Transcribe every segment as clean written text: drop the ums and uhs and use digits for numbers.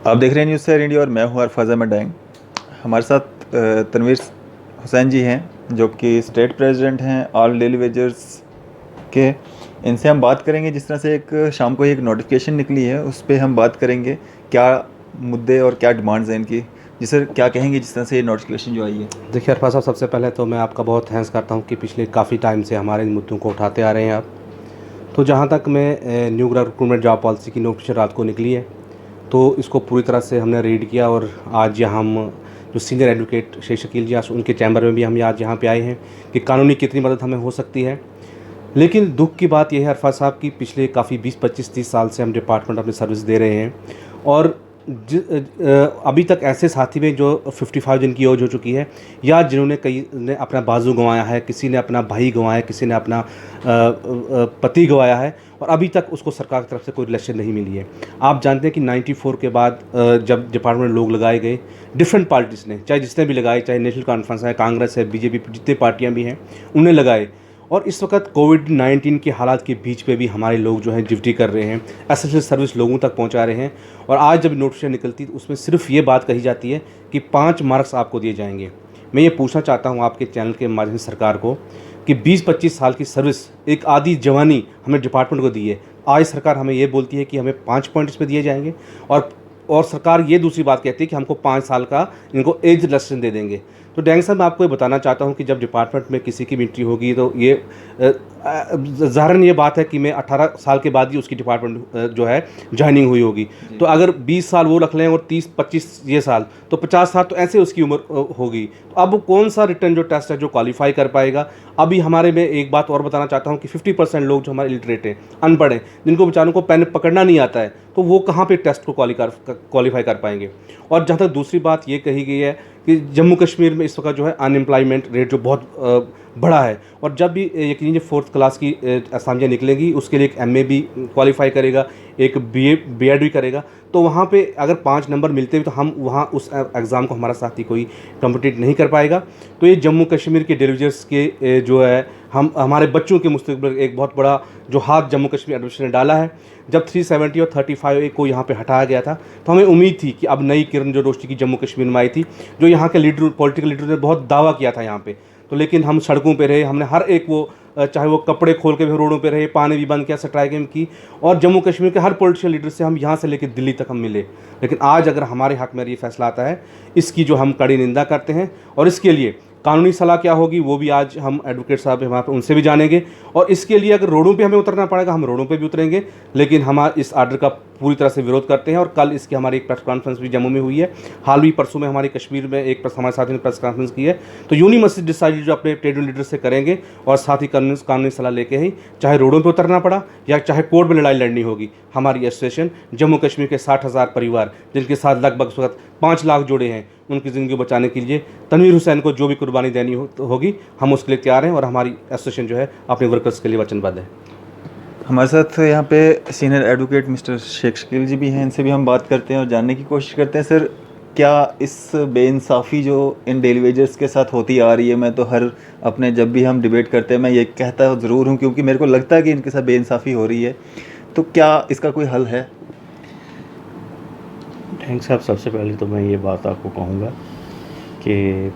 आप देख रहे हैं न्यूज़ सैर इंडिया और मैं हूं अरफाज अहमद डाइंग। हमारे साथ तनवीर हुसैन जी हैं जो कि स्टेट प्रेसिडेंट हैं ऑल डेली वेजर्स के। इनसे हम बात करेंगे, जिस तरह से एक शाम को एक नोटिफिकेशन निकली है उस पर हम बात करेंगे क्या मुद्दे और क्या डिमांड्स हैं इनकी। जी सर, क्या कहेंगे जिस तरह से ये नोटिफिकेशन जो आई है? देखिए अरफाज साहब, सबसे पहले तो मैं आपका बहुत थैंक्स करता हूँ कि पिछले काफ़ी टाइम से हमारे इन मुद्दों को उठाते आ रहे हैं आप। तो जहाँ तक मैं न्यू रिक्रूटमेंट जॉब पॉलिसी की नोटिफिकेशन रात को निकली है, तो इसको पूरी तरह से हमने रीड किया और आज यहाँ हम जो सीनियर एडवोकेट शेख शकील जी उनके चैम्बर में भी हम आज यहाँ पे आए हैं कि कानूनी कितनी मदद हमें हो सकती है। लेकिन दुख की बात यह है अरफाज साहब कि पिछले काफ़ी 20-25-30 साल से हम डिपार्टमेंट अपनी सर्विस दे रहे हैं और अभी तक ऐसे साथी में जो 55 जिनकी एज हो चुकी है या जिन्होंने कई ने अपना बाजू गंवाया है, किसी ने अपना भाई गंवाया, किसी ने अपना पति गंवाया है और अभी तक उसको सरकार की तरफ से कोई रिलेक्शन नहीं मिली है। आप जानते हैं कि 94 के बाद जब डिपार्टमेंट लोग लगाए गए डिफरेंट पार्टीज़ ने, चाहे जिसने भी लगाए, चाहे नेशनल कॉन्फ्रेंस है, कांग्रेस है, बीजेपी, जितने पार्टियाँ भी हैं उन्हें लगाए। और इस वक्त कोविड-19 के हालात के बीच पे भी हमारे लोग जो हैं ड्यूटी कर रहे हैं, एसेंशियल सर्विस लोगों तक पहुंचा रहे हैं। और आज जब नोटिफिकेशन निकलती है तो उसमें सिर्फ ये बात कही जाती है कि 5 मार्क्स आपको दिए जाएंगे। मैं ये पूछना चाहता हूँ आपके चैनल के माध्यम से सरकार को कि 20-25 साल की सर्विस, एक आधी जवानी हमने डिपार्टमेंट को दी है। आज सरकार हमें ये बोलती है कि हमें 5 पॉइंट इसमें दिए जाएंगे और सरकार ये दूसरी बात कहती है कि हमको 5 साल का इनको एज रिलैक्सेशन दे देंगे। तो डैंग साहब, मैं आपको ये बताना चाहता हूँ कि जब डिपार्टमेंट में किसी की एंट्री होगी तो ये ज़ाहिरन ये बात है कि मैं 18 साल के बाद ही उसकी डिपार्टमेंट जो है ज्वाइनिंग हुई होगी। तो अगर 20 साल वो रख लें और 30-25 ये साल, तो 50 साल तो ऐसे उसकी उम्र होगी। तो अब कौन सा रिटर्न जो टेस्ट है जो क्वालिफाई कर पाएगा? अभी हमारे में एक बात और बताना चाहता हूँ कि 50% लोग जो हमारे इलिटरेट हैं, अनपढ़ हैं, जिनको बेचारों को पेन पकड़ना नहीं आता है, तो वो कहाँ पे टेस्ट को क्वालिफाई कर पाएंगे? और जहाँ तक दूसरी बात ये कही गई है कि जम्मू कश्मीर में इस वक्त जो है अनएम्प्लॉयमेंट रेट जो बहुत बड़ा है और जब भी यकीन लीजिए 4th क्लास की असामियाँ निकलेंगी उसके लिए एक MA भी क्वालिफाई करेगा, एक BEd भी करेगा। तो वहाँ पे अगर 5 नंबर मिलते हैं तो हम वहाँ उस एग्ज़ाम को हमारा साथी कोई कम्पिटिट नहीं कर पाएगा। तो ये जम्मू कश्मीर के डेलीवेजर्स के जो है हमारे बच्चों के मुस्तकबिल एक बहुत बड़ा जो हाथ जम्मू कश्मीर एडमिनिस्ट्रेशन ने डाला है। जब 370 और 35A को यहाँ पे हटाया गया था तो हमें उम्मीद थी कि अब नई किरण जो रोशनी की जम्मू कश्मीर में आई थी, जो यहाँ के लीडर, पॉलिटिकल लीडर ने बहुत दावा किया था यहाँ पे। तो लेकिन हम सड़कों पे रहे, हमने हर एक वो चाहे वो कपड़े खोल के भी रोडों पे रहे, पानी भी बंद किया, स्ट्राइकिंग की और जम्मू कश्मीर के हर पॉलिटिशियन लीडर से हम यहाँ से लेकर दिल्ली तक हम मिले। लेकिन आज अगर हमारे हक में ये फैसला आता है, इसकी जो हम कड़ी निंदा करते हैं और इसके लिए कानूनी सलाह क्या होगी वो भी आज हम एडवोकेट साहब हैं वहाँ पर, उनसे भी जानेंगे। और इसके लिए अगर रोडों पे हमें उतरना पड़ेगा हम रोडों पे भी उतरेंगे, लेकिन हम इस आर्डर का पूरी तरह से विरोध करते हैं। और कल इसकी हमारी एक प्रेस कॉन्फ्रेंस भी जम्मू में हुई है। हाल ही परसों में हमारी कश्मीर में एक हमारे साथी ने प्रेस कॉन्फ्रेंस की है। तो यूनी मस्जिद डिसाइड जो अपने ट्रेड यूनियन लीडर से करेंगे और साथ ही कानूनी सलाह लेके ही, चाहे रोडों पर उतरना पड़ा या चाहे कोर्ट में लड़ाई लड़नी होगी, हमारी एसोसिएशन जम्मू कश्मीर के 60,000 परिवार जिनके साथ लगभग इस वक्त 5 लाख जुड़े हैं, उनकी ज़िंदगी बचाने के लिए तनवीर हुसैन को जो भी कुर्बानी देनी होगी हम उसके लिए तैयार हैं और हमारी एसोसिएशन जो है अपने वर्कर्स के लिए वचनबद्ध है। हमारे साथ यहाँ पे senior advocate mister Shaikh Shakeel ji भी हैं, इनसे भी हम बात करते हैं और जानने की कोशिश करते हैं। सर, क्या इस बेइंसाफ़ी जो इन डेली वेजर्स के साथ होती आ रही है, मैं तो हर अपने जब भी हम डिबेट करते हैं मैं ये कहता ज़रूर हूँ क्योंकि मेरे को लगता है कि इनके साथ बेइंसाफ़ी हो रही है, तो क्या इसका कोई हल है? थैंक साहब, सबसे पहले तो मैं ये बात आपको कहूँगा कि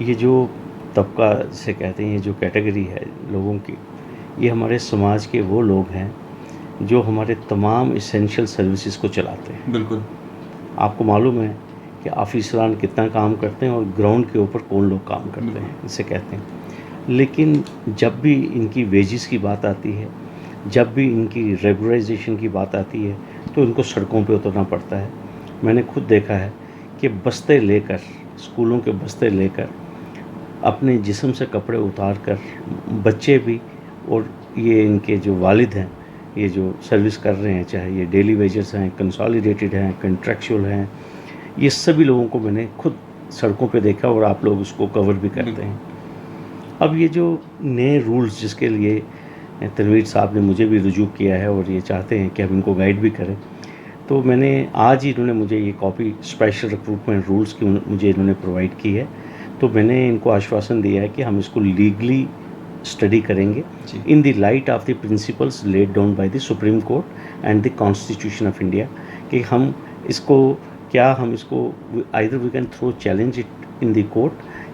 ये जो तबका से कहते हैं, ये जो कैटेगरी है लोगों की, ये हमारे समाज के वो लोग हैं जो हमारे तमाम इसेंशियल सर्विसेज को चलाते हैं। बिल्कुल। आपको मालूम है कि ऑफिसरान कितना काम करते हैं और ग्राउंड के ऊपर कौन लोग काम करते हैं, इसे कहते हैं। लेकिन जब भी इनकी वेजेस की बात आती है, जब भी इनकी रेगुलराइजेशन की बात आती है, तो इनको सड़कों पे उतरना पड़ता है। मैंने खुद देखा है कि बस्ते लेकर, स्कूलों के बस्ते लेकर, अपने जिस्म से कपड़े उतार कर बच्चे भी और ये इनके जो वालिद हैं, ये जो सर्विस कर रहे हैं, चाहे ये डेली वेजर्स हैं, कंसोलिडेटेड हैं, कंट्रैक्चुअल हैं, ये सभी लोगों को मैंने खुद सड़कों पे देखा और आप लोग उसको कवर भी करते हैं। अब ये जो नए रूल्स जिसके लिए तनवीर साहब ने मुझे भी रुजू किया है और ये चाहते हैं कि हम इनको गाइड भी करें, तो मैंने आज ही इन्होंने मुझे ये कॉपी स्पेशल रिक्रूटमेंट रूल्स की मुझे इन्होंने प्रोवाइड की है। तो मैंने इनको आश्वासन दिया है कि हम इसको लीगली स्टडी करेंगे in the light of the principles laid down by the supreme court and the constitution of India, कि हम इसको क्या हम इसको either we can throw challenge it in the court,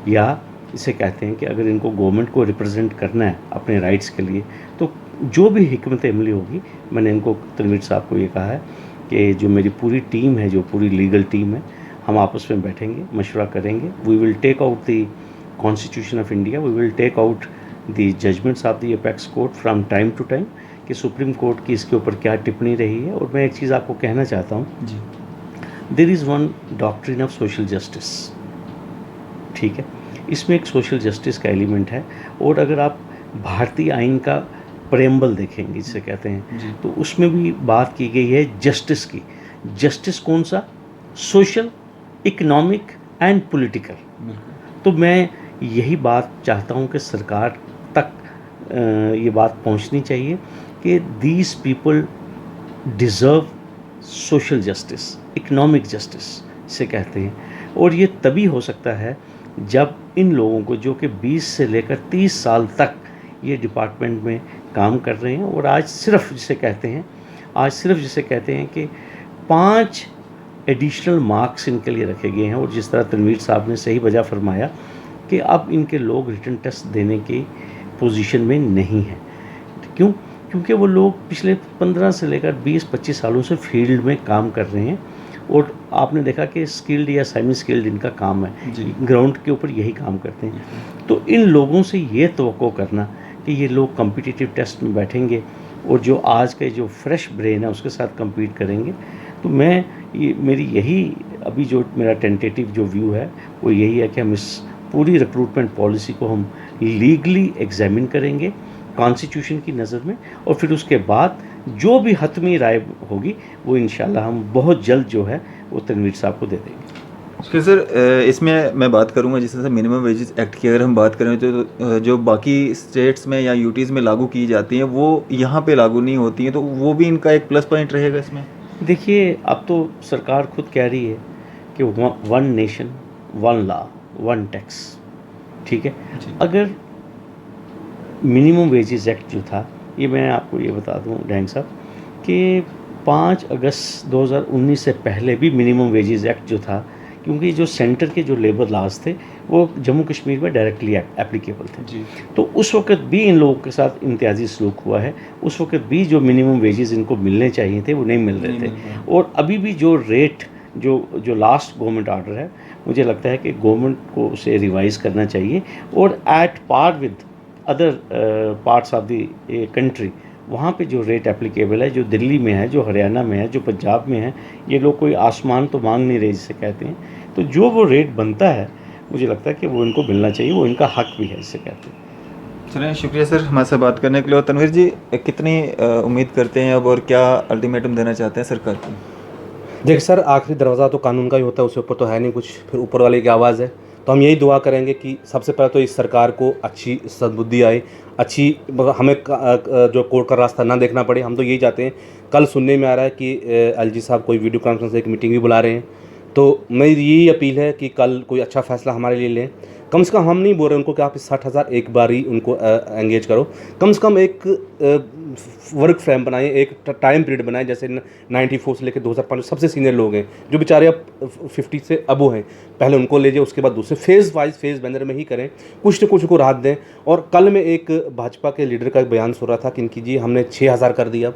या इसे कहते हैं कि अगर इनको गवर्नमेंट को रिप्रेजेंट करना है अपने राइट्स के लिए, तो जो भी हिकमत अमली होगी, मैंने इनको तनवीर साहब को ये कहा है कि जो मेरी पूरी टीम है, जो पूरी लीगल टीम है, हम आपस में बैठेंगे, मशवरा करेंगे। We will take out the constitution of India, we will take out the judgments of the apex court from time to time कि सुप्रीम कोर्ट की इसके ऊपर क्या टिप्पणी रही है। और मैं एक चीज़ आपको कहना चाहता हूँ जी, there is one doctrine of social justice, ठीक है, इसमें एक सोशल जस्टिस का एलिमेंट है। और अगर आप भारतीय आइन का प्रेम्बल देखेंगे जिसे कहते हैं, तो उसमें भी बात की गई है जस्टिस की। जस्टिस कौन सा? Social, economic and political. तो मैं यही बात चाहता हूँ कि सरकार तक ये बात पहुँचनी चाहिए कि these people deserve social justice, economic justice से कहते हैं। और ये तभी हो सकता है जब इन लोगों को, जो कि 20 से लेकर 30 साल तक ये डिपार्टमेंट में काम कर रहे हैं, और आज सिर्फ जिसे कहते हैं कि 5 एडिशनल मार्क्स इनके लिए रखे गए हैं। और जिस तरह तनवीर साहब ने सही वजह फरमाया कि अब इनके लोग रिटन टेस्ट देने की पोजीशन में नहीं हैं। क्यों? क्योंकि वो लोग पिछले 15 से लेकर 20-25 सालों से फील्ड में काम कर रहे हैं, और आपने देखा कि स्किल्ड या सेमी स्किल्ड इनका काम है, ग्राउंड के ऊपर यही काम करते हैं। तो इन लोगों से ये तवक्को करना कि ये लोग कॉम्पिटिटिव टेस्ट में बैठेंगे और जो आज के जो फ्रेश ब्रेन है उसके साथ compete करेंगे, तो मेरी यही अभी जो मेरा टेंटेटिव जो व्यू है वो यही है कि हम इस पूरी रिक्रूटमेंट पॉलिसी को हम लीगली एग्जामिन करेंगे कॉन्स्टिट्यूशन की नज़र में, और फिर उसके बाद जो भी हतमी राय होगी वो इंशाल्लाह हम बहुत जल्द जो है वो तनवीर साहब को दे देंगे। फिर सर इसमें मैं बात करूंगा, जिस तरह से मिनिमम वेजेस एक्ट की अगर हम बात करें तो जो बाकी स्टेट्स में या यूटीज़ में लागू की जाती हैं वो यहाँ पे लागू नहीं होती हैं, तो वो भी इनका एक प्लस पॉइंट रहेगा इसमें। देखिए, अब तो सरकार खुद कह रही है कि 1 नेशन 1 लॉ 1 टैक्स, ठीक है। अगर मिनिमम वेजेस एक्ट जो था, ये मैं आपको ये बता दूं डैंग साहब कि 5 अगस्त 2019 से पहले भी मिनिमम वेजेस एक्ट जो था, क्योंकि जो सेंटर के जो लेबर लॉज थे वो जम्मू कश्मीर में डायरेक्टली एप्लीकेबल थे जी। तो उस वक्त भी इन लोगों के साथ इम्तियाजी सलूक हुआ है, उस वक्त भी जो मिनिमम वेजेस इनको मिलने चाहिए थे वो नहीं मिल रहे थे। और अभी भी जो रेट जो लास्ट गवर्नमेंट ऑर्डर है, मुझे लगता है कि गवर्नमेंट को उसे रिवाइज़ करना चाहिए और at par with other parts of the country, वहाँ पे जो रेट एप्लीकेबल है, जो दिल्ली में है, जो हरियाणा में है, जो पंजाब में है, ये लोग कोई आसमान तो मांग नहीं रहे जिसे कहते हैं। तो जो वो रेट बनता है मुझे लगता है कि वो इनको मिलना चाहिए, वो इनका हक भी है जिसे कहते हैं। चलिए, शुक्रिया सर हमारे साथ बात करने के लिए। और तनवीर जी, कितनी उम्मीद करते हैं अब और क्या अल्टीमेटम देना चाहते हैं सरकार को? देखिए सर, आखिरी दरवाज़ा तो कानून का ही होता है, उसके ऊपर तो है नहीं कुछ, फिर ऊपर वाले की आवाज़ है। तो हम यही दुआ करेंगे कि सबसे पहले तो इस सरकार को अच्छी सद्बुद्धि आए, अच्छी हमें जो कोर्ट का रास्ता ना देखना पड़े। हम तो यही चाहते हैं। कल सुनने में आ रहा है कि एलजी साहब कोई वीडियो कॉन्फ्रेंस से एक मीटिंग भी बुला रहे हैं, तो मेरी यही अपील है कि कल कोई अच्छा फैसला हमारे लिए लें। कम से कम हम नहीं बोल रहे उनको कि आप इस 60,000 एक बार ही उनको एंगेज करो, कम से कम एक वर्क फ्रेम बनाएं, एक टाइम पीरियड बनाएं। जैसे 94 से लेकर 2005 सबसे सीनियर लोग हैं जो बेचारे अब 50 से अबो हैं, पहले उनको ले जाए, उसके बाद दूसरे फेज़ वाइज फेज़ बैनर में ही करें, कुछ न कुछ को राहत दें। और कल में एक भाजपा के लीडर का एक बयान सुन रहा था कि इनकी जी हमने 6,000 कर दिया।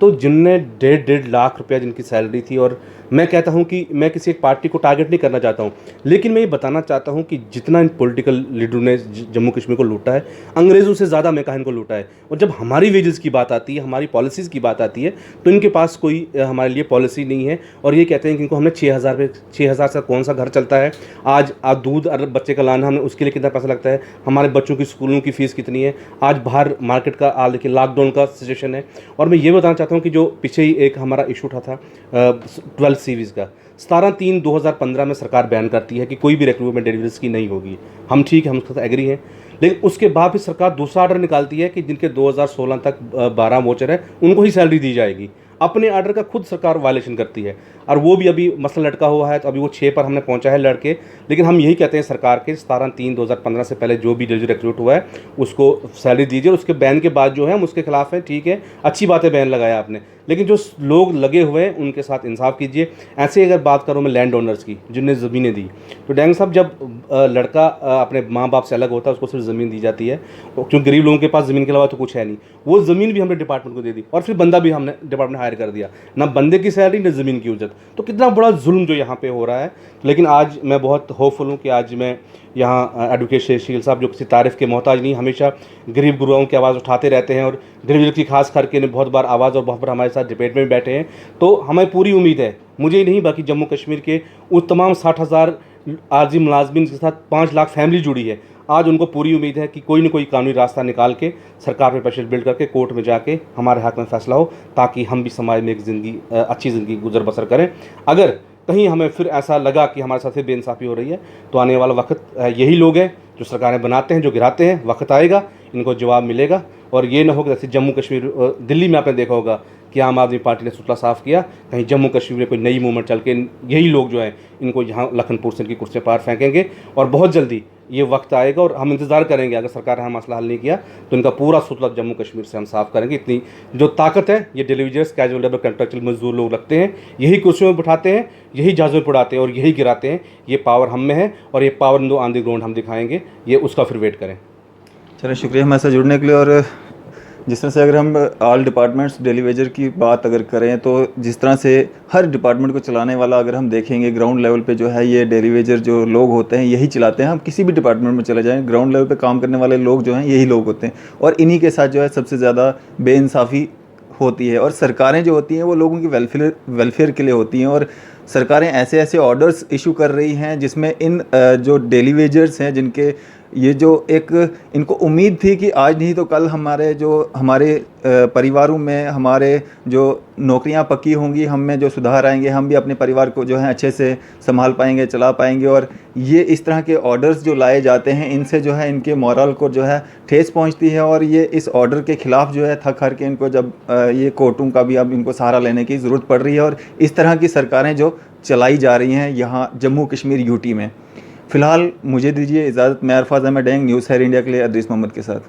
तो जिनने 1.5 लाख रुपया जिनकी सैलरी थी, और मैं कहता हूं कि मैं किसी एक पार्टी को टारगेट नहीं करना चाहता हूं, लेकिन मैं ये बताना चाहता हूं कि जितना इन पॉलिटिकल लीडरों ने जम्मू कश्मीर को लूटा है, अंग्रेज़ों से ज़्यादा मैं कहा इनको लूटा है। और जब हमारी वेजेस की बात आती है, हमारी पॉलिसीज़ की बात आती है, तो इनके पास कोई हमारे लिए पॉलिसी नहीं है। और ये कहते हैं कि इनको हमने 6,000 से कौन सा घर चलता है। आज दूध और बच्चे का लाना हमें उसके लिए कितना पैसा लगता है, हमारे बच्चों की स्कूलों की फ़ीस कितनी है, आज बाहर मार्केट का देखिए लॉकडाउन का सिचुएशन है। और मैं ये बताना चाहता हूँ कि जो पीछे ही एक हमारा इशू उठा था 12 सीरीज़ का, 17/3/2015 में सरकार बैन करती है कि कोई भी रिक्रूटमेंट डेलीवरीज की नहीं होगी। हम ठीक है, हम उसके साथ एग्री हैं, लेकिन उसके बाद फिर सरकार दूसरा ऑर्डर निकालती है कि जिनके 2016 तक 12 वोचर है उनको ही सैलरी दी जाएगी। अपने आर्डर का खुद सरकार वायलेशन करती है। और वो भी अभी मसला लटका हुआ है, तो अभी वो 6 पर हमने पहुंचा है लड़के। लेकिन हम यही कहते हैं सरकार के 17/3/2015 से पहले जो भी जज रिक्रूट हुआ है उसको सैलरी दीजिए, और उसके बैन के बाद जो है हम उसके खिलाफ हैं। ठीक है, अच्छी बात है बैन लगाया आपने, लेकिन जो लोग लगे हुए हैं उनके साथ इंसाफ कीजिए। ऐसे अगर बात करूँ मैं लैंड ओनर्स की जिनने ज़मीनें दी, तो डैंग साहब जब लड़का अपने माँ बाप से अलग होता है उसको सिर्फ ज़मीन दी जाती है, क्योंकि गरीब लोगों के पास ज़मीन के अलावा तो कुछ है नहीं। वो ज़मीन भी हमने डिपार्टमेंट को दे दी, और फिर बंदा भी हमने डिपार्टमेंट हायर कर दिया, ना बंदे की सैलरी ना ज़मीन की उजरत। तो कितना बड़ा जुल्म जो यहाँ पे हो रहा है। लेकिन आज मैं बहुत होपफुल हूँ कि आज मैं यहाँ एडवोकेट शेखशील साहब जो किसी तारीफ़ के मोहताज नहीं, हमेशा गरीब गुरुओं की आवाज़ उठाते रहते हैं, और गरीब की खास करके ने बहुत बार आवाज़ और बहुत बार हमारे साथ डिबेट में भी बैठे हैं। तो हमें पूरी उम्मीद है, मुझे ही नहीं बाकी जम्मू कश्मीर के उस तमाम 60,000 आर्जी मुलाजमिन के साथ 5 लाख फैमिली जुड़ी है, आज उनको पूरी उम्मीद है कि कोई ना कोई कानूनी रास्ता निकाल के सरकार पे प्रेशर बिल्ड करके कोर्ट में जाके हमारे हक में फैसला हो, ताकि हम भी समाज में एक ज़िंदगी अच्छी ज़िंदगी गुजर बसर करें। अगर कहीं हमें फिर ऐसा लगा कि हमारे साथ फिर बेइंसाफ़ी हो रही है, तो आने वाला वक्त यही लोग हैं जो सरकारें बनाते हैं, जो गिराते हैं, वक्त आएगा इनको जवाब मिलेगा। और ये ना हो कि जैसे जम्मू कश्मीर दिल्ली में आपने देखा होगा कि आम आदमी पार्टी ने सुतला साफ़ किया, कहीं जम्मू कश्मीर में कोई नई मूवमेंट चल के यही लोग जो हैं इनको यहाँ लखनपुर से इनकी कुर्सियाँ पार फेंकेंगे। और बहुत जल्दी ये वक्त आएगा और हम इंतज़ार करेंगे, अगर सरकार ने मसला हल नहीं किया तो इनका पूरा सुतला जम्मू कश्मीर से हम साफ़ करेंगे। इतनी जो ताकत है ये डिलीवरीज, कैजुअल लेबर, कंट्रेक्चुअल मजदूर लोग रखते हैं, यही कुर्सियों में बिठाते हैं, यही जहाज़ों में उड़ाते हैं और यही गिराते हैं। ये पावर हम में है और ये पावर इन दो ऑन द ग्राउंड हम दिखाएंगे, ये उसका फिर वेट करें। चलो शुक्रिया हमारे साथ जुड़ने के लिए। और जिस तरह से अगर हम ऑल डिपार्टमेंट्स डेली वेजर की बात अगर करें, तो जिस तरह से हर डिपार्टमेंट को चलाने वाला अगर हम देखेंगे ग्राउंड लेवल पे जो है ये डेली वेजर जो लोग होते हैं यही चलाते हैं। हम किसी भी डिपार्टमेंट में चले जाएं, ग्राउंड लेवल पे काम करने वाले लोग जो हैं यही लोग होते हैं, और इन्हीं के साथ जो है सबसे ज़्यादा बेइंसाफ़ी होती है। और सरकारें जो होती हैं वो लोगों की वेलफेयर के लिए होती हैं, और सरकारें ऐसे ऐसे ऑर्डर्स इशू कर रही हैं जिसमें इन जो डेली वेजर्स हैं, जिनके ये जो एक इनको उम्मीद थी कि आज नहीं तो कल हमारे परिवारों में हमारे जो नौकरियां पक्की होंगी, हम में जो सुधार आएंगे, हम भी अपने परिवार को जो है अच्छे से संभाल पाएंगे, चला पाएंगे। और ये इस तरह के ऑर्डर्स जो लाए जाते हैं इनसे जो है इनके मोरल को जो है ठेस पहुंचती है, और ये इस ऑर्डर के ख़िलाफ़ जो है थक हार के इनको जब ये कोर्टों का भी अब इनको सहारा लेने की ज़रूरत पड़ रही है। और इस तरह की सरकारें जो चलाई जा रही हैं यहाँ जम्मू कश्मीर यूटी में। फ़िलहाल मुझे दीजिए इजाज़त। मैं अरफाज अहमद डैंग, न्यूज़ है इंडिया के लिए अदरीस मोहम्मद के साथ।